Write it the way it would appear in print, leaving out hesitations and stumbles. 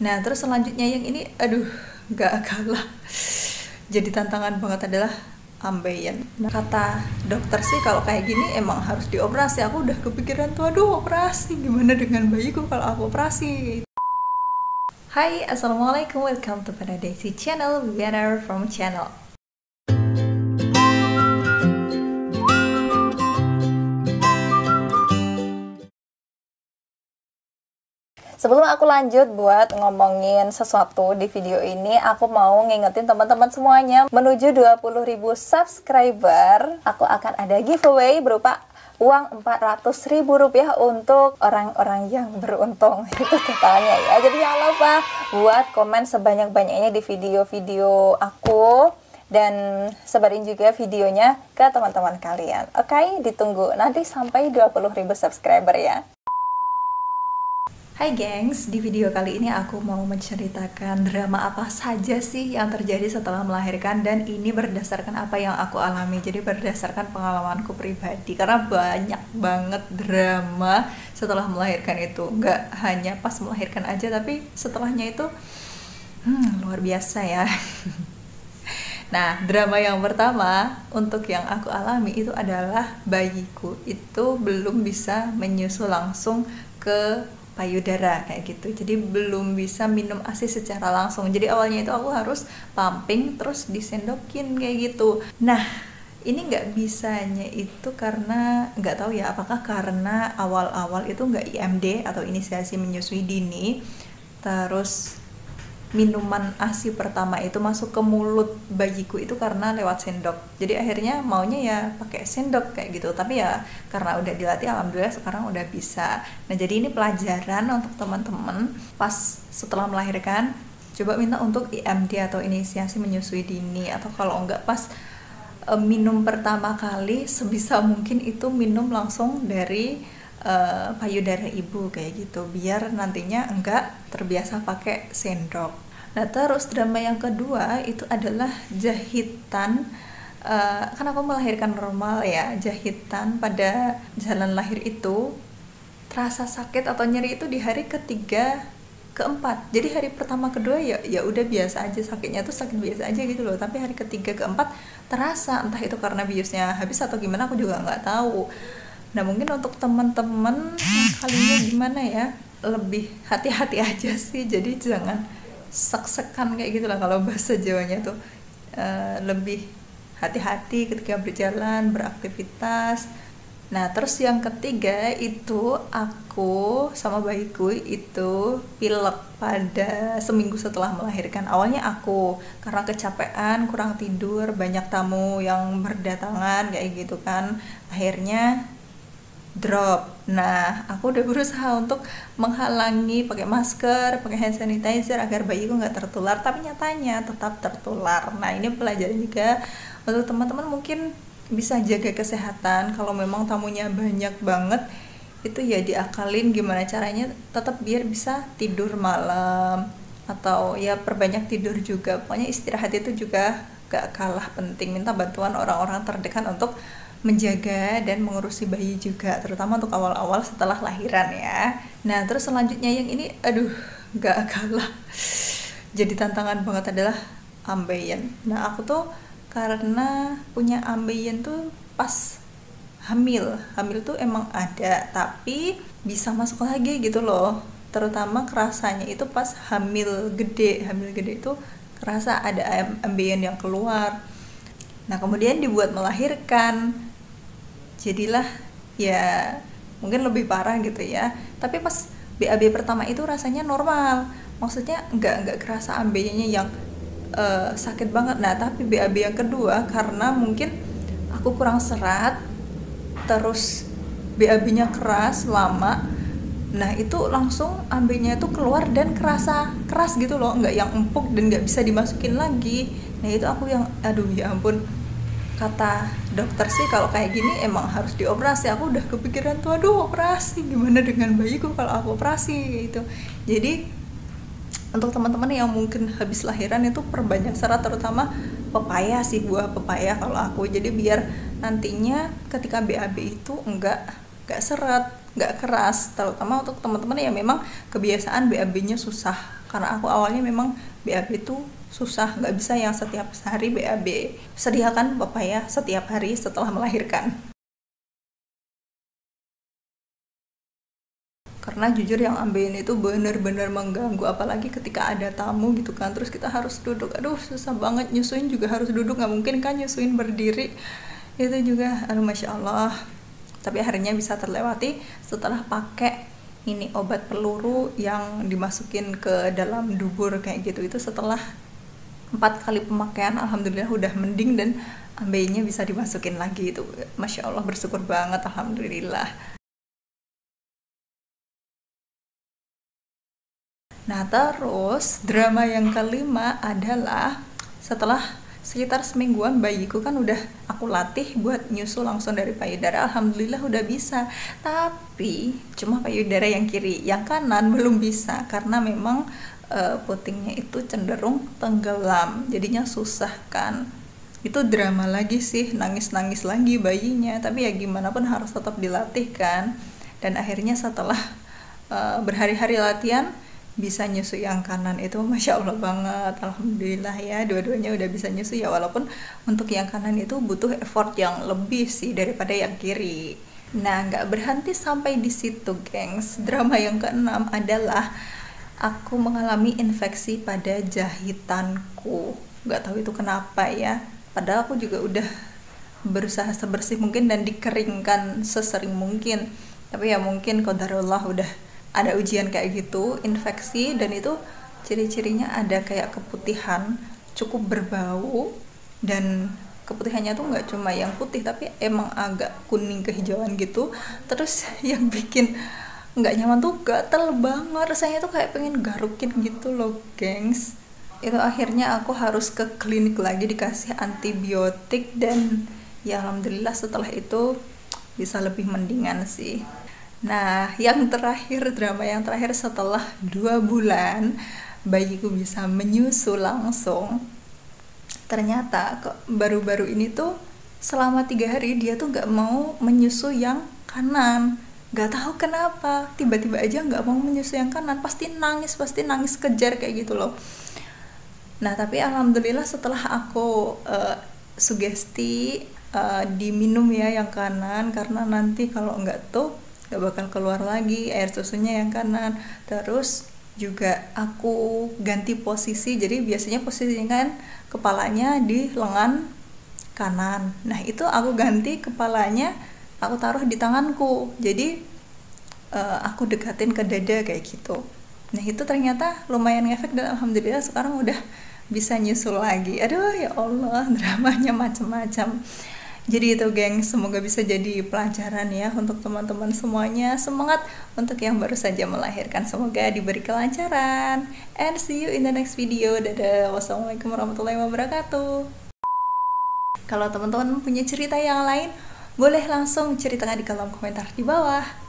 Nah, terus selanjutnya yang ini, aduh, gak kalah. Jadi tantangan banget adalah ambeien. Nah, kata dokter sih kalau kayak gini emang harus dioperasi. Aku udah kepikiran tuh, aduh operasi, gimana dengan bayiku kalau aku operasi. Hai, assalamualaikum, welcome to Paradise Channel, winner from channel. Sebelum aku lanjut buat ngomongin sesuatu di video ini, aku mau ngingetin teman-teman semuanya, menuju 20.000 subscriber, aku akan ada giveaway berupa uang Rp400.000 untuk orang-orang yang beruntung. Itu totalnya ya. Jadi jangan lupa buat komen sebanyak-banyaknya di video-video aku, dan sebarin juga videonya ke teman-teman kalian. Oke, ditunggu nanti sampai 20.000 subscriber ya. Hai gengs, di video kali ini aku mau menceritakan drama apa saja sih yang terjadi setelah melahirkan, dan ini berdasarkan apa yang aku alami, jadi berdasarkan pengalamanku pribadi, karena banyak banget drama setelah melahirkan itu, nggak hanya pas melahirkan aja, tapi setelahnya itu luar biasa ya. Nah, drama yang pertama untuk yang aku alami itu adalah bayiku itu belum bisa menyusu langsung ke payudara kayak gitu, jadi belum bisa minum ASI secara langsung. Jadi awalnya itu aku harus pumping terus disendokin kayak gitu. Nah, ini nggak bisanya itu karena nggak tahu ya, apakah karena awal-awal itu nggak IMD atau inisiasi menyusui dini, terus minuman ASI pertama itu masuk ke mulut bayiku itu karena lewat sendok. Jadi akhirnya maunya ya pakai sendok kayak gitu. Tapi ya karena udah dilatih, alhamdulillah sekarang udah bisa. Nah, jadi ini pelajaran untuk teman-teman pas setelah melahirkan, coba minta untuk IMD atau inisiasi menyusui dini, atau kalau enggak pas minum pertama kali, sebisa mungkin itu minum langsung dari payudara ibu kayak gitu, biar nantinya enggak terbiasa pakai sendok. Nah, terus drama yang kedua itu adalah jahitan. Kan aku melahirkan normal ya, jahitan pada jalan lahir itu terasa sakit atau nyeri itu di hari ketiga keempat. Jadi hari pertama kedua ya udah biasa aja, sakitnya tuh sakit biasa aja gitu loh, tapi hari ketiga keempat terasa, entah itu karena biusnya habis atau gimana, aku juga nggak tahu. Nah, mungkin untuk teman-teman kalinya gimana ya, lebih hati-hati aja sih, jadi jangan sek-sekan kayak gitu lah kalau bahasa Jawanya tuh. Lebih hati-hati ketika berjalan, beraktivitas. Nah, terus yang ketiga itu aku sama bayiku itu pilek pada seminggu setelah melahirkan. Awalnya aku karena kecapean, kurang tidur, banyak tamu yang berdatangan kayak gitu kan, akhirnya drop. Nah, aku udah berusaha untuk menghalangi pakai masker, pakai hand sanitizer agar bayiku nggak tertular, tapi nyatanya tetap tertular. Nah, ini pelajaran juga untuk teman-teman, mungkin bisa jaga kesehatan. Kalau memang tamunya banyak banget, itu ya diakalin gimana caranya tetap biar bisa tidur malam, atau ya perbanyak tidur juga. Pokoknya istirahat itu juga gak kalah penting. Minta bantuan orang-orang terdekat untuk menjaga dan mengurusi bayi juga, terutama untuk awal-awal setelah lahiran ya. Nah, terus selanjutnya yang ini, aduh, gak kalah. Jadi tantangan banget adalah ambeien. Nah, aku tuh karena punya ambeien tuh pas hamil tuh emang ada, tapi bisa masuk lagi gitu loh. Terutama kerasanya itu pas hamil gede itu kerasa ada ambeien yang keluar. Nah, kemudian dibuat melahirkan, jadilah ya mungkin lebih parah gitu ya. Tapi pas BAB pertama itu rasanya normal, maksudnya nggak kerasa ambeinya yang sakit banget. Nah, tapi BAB yang kedua karena mungkin aku kurang serat, terus BAB-nya keras lama, nah itu langsung ambeinya itu keluar dan kerasa keras gitu loh, nggak yang empuk dan nggak bisa dimasukin lagi. Nah, itu aku yang aduh ya ampun. Kata dokter sih kalau kayak gini emang harus dioperasi. Aku udah kepikiran tuh, aduh operasi, gimana dengan bayiku kalau aku operasi gitu. Jadi untuk teman-teman yang mungkin habis lahiran itu perbanyak serat, terutama pepaya sih, buah pepaya kalau aku. Jadi biar nantinya ketika BAB itu enggak seret, enggak keras, terutama untuk teman-teman yang memang kebiasaan BAB-nya susah. karena aku awalnya memang BAB itu susah, nggak bisa yang setiap hari BAB. Sediakan Bapak ya setiap hari setelah melahirkan. Karena jujur yang ambeien itu bener-bener mengganggu, apalagi ketika ada tamu gitu kan, terus kita harus duduk, aduh susah banget, nyusuin juga harus duduk, nggak mungkin kan nyusuin berdiri, itu juga aduh Masya Allah. Tapi akhirnya bisa terlewati setelah pakai ini obat peluru yang dimasukin ke dalam dubur kayak gitu. Itu setelah 4 kali pemakaian alhamdulillah udah mending dan ambeinya bisa dimasukin lagi. Itu Masya Allah, bersyukur banget alhamdulillah. Nah terus drama yang kelima adalah setelah sekitar semingguan bayiku kan udah aku latih buat nyusu langsung dari payudara, alhamdulillah udah bisa. Tapi cuma payudara yang kiri, yang kanan belum bisa karena memang putingnya itu cenderung tenggelam, jadinya susah kan. Itu drama lagi sih, nangis-nangis lagi bayinya, tapi ya gimana pun harus tetap dilatih kan. Dan akhirnya setelah berhari-hari latihan bisa nyusu yang kanan. Itu Masya Allah banget, alhamdulillah ya, dua-duanya udah bisa nyusu ya, walaupun untuk yang kanan itu butuh effort yang lebih sih daripada yang kiri. Nah nggak berhenti sampai di situ gengs, drama yang keenam adalah aku mengalami infeksi pada jahitanku. Nggak tahu itu kenapa ya, padahal aku juga udah berusaha sebersih mungkin dan dikeringkan sesering mungkin, tapi ya mungkin qadarullah udah ada ujian kayak gitu, infeksi. Dan itu ciri-cirinya ada kayak keputihan, cukup berbau, dan keputihannya tuh nggak cuma yang putih tapi emang agak kuning kehijauan gitu. Terus yang bikin nggak nyaman tuh gatel banget, rasanya tuh kayak pengen garukin gitu loh gengs. Itu akhirnya aku harus ke klinik lagi, dikasih antibiotik, dan ya alhamdulillah setelah itu bisa lebih mendingan sih. Nah, yang terakhir, drama yang terakhir setelah 2 bulan bayiku bisa menyusu langsung. Ternyata baru-baru ini tuh selama 3 hari dia tuh gak mau menyusu yang kanan. Gak tahu kenapa, tiba-tiba aja gak mau menyusu yang kanan, pasti nangis kejar kayak gitu loh. Nah, tapi alhamdulillah setelah aku sugesti diminum ya yang kanan, karena nanti kalau enggak tuh gak bakal keluar lagi air susunya yang kanan. Terus juga aku ganti posisi, jadi biasanya posisinya kan kepalanya di lengan kanan, nah itu aku ganti kepalanya, aku taruh di tanganku, jadi aku dekatin ke dada kayak gitu. Nah itu ternyata lumayan ngefek dan alhamdulillah sekarang udah bisa nyusul lagi. Aduh ya Allah, dramanya macam-macam. Jadi itu geng, semoga bisa jadi pelajaran ya untuk teman-teman semuanya. Semangat untuk yang baru saja melahirkan, semoga diberi kelancaran. And see you in the next video. Dadah, wassalamualaikum warahmatullahi wabarakatuh. Kalau teman-teman punya cerita yang lain, boleh langsung ceritakan di kolom komentar di bawah.